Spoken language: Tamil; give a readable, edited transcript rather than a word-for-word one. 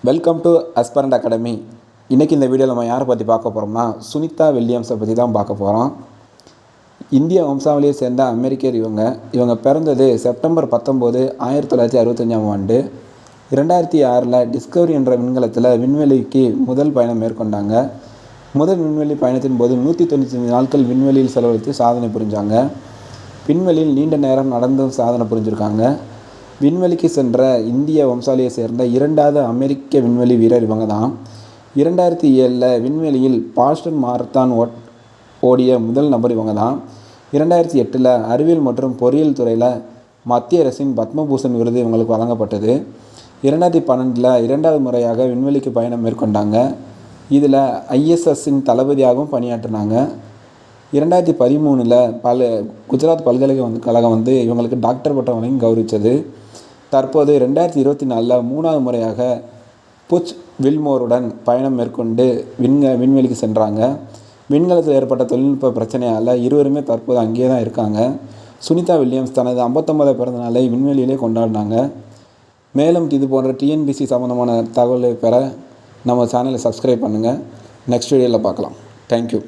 Welcome to அஸ்பரண்ட் academy. இன்றைக்கி இந்த வீடியோவில் நம்ம யாரை பற்றி பார்க்க போகிறோம்னா சுனிதா வில்லியம்ஸை பற்றி தான் பார்க்க போகிறோம். இந்திய வம்சாவளியை சேர்ந்த அமெரிக்கர் இவங்க பிறந்தது செப்டம்பர் 19, 1965ஆம் ஆண்டு. 2006 டிஸ்கவரி என்ற விண்கலத்தில் விண்வெளிக்கு முதல் பயணம் மேற்கொண்டாங்க. முதல் விண்வெளி பயணத்தின் போது 195 நாட்கள் விண்வெளியில் செலவழித்து சாதனை புரிஞ்சாங்க. விண்வெளியில் நீண்ட நேரம் நடந்தும் சாதனை புரிஞ்சிருக்காங்க. விண்வெளிக்கு சென்ற இந்திய வம்சாவளியை சேர்ந்த இரண்டாவது அமெரிக்க விண்வெளி வீரர் இவங்க தான். 2007 விண்வெளியில் பாஸ்டன் மாரத்தான் ஓடிய முதல் நபர் இவங்க தான். 2008 அறிவியல் மற்றும் பொறியியல் துறையில் மத்திய அரசின் பத்மபூஷன் விருது இவங்களுக்கு வழங்கப்பட்டது. 2012 இரண்டாவது முறையாக விண்வெளிக்கு பயணம் மேற்கொண்டாங்க. இதில் ISSன் தளபதியாகவும் பணியாற்றினாங்க. 2013 குஜராத் பல்கலைக்கழகம் இவங்களுக்கு டாக்டர் பட்டம் வழங்கி கௌரவித்தது. தற்போது 2024 மூணாவது முறையாக புச் வில்மோருடன் பயணம் மேற்கொண்டு விண்வெளிக்கு சென்றாங்க. விண்கலத்தில் ஏற்பட்ட தொழில்நுட்ப பிரச்சனையால் இருவருமே தற்போது அங்கேயே தான் இருக்காங்க. சுனிதா வில்லியம்ஸ் தனது 59வது பிறந்த நாளை விண்வெளியிலே கொண்டாடினாங்க. மேலும் இது போன்ற TNPSC சம்மந்தமான தகவலை பெற நம்ம சேனலை சப்ஸ்கிரைப் பண்ணுங்கள். நெக்ஸ்ட் வீடியோவில் பார்க்கலாம். தேங்க்யூ.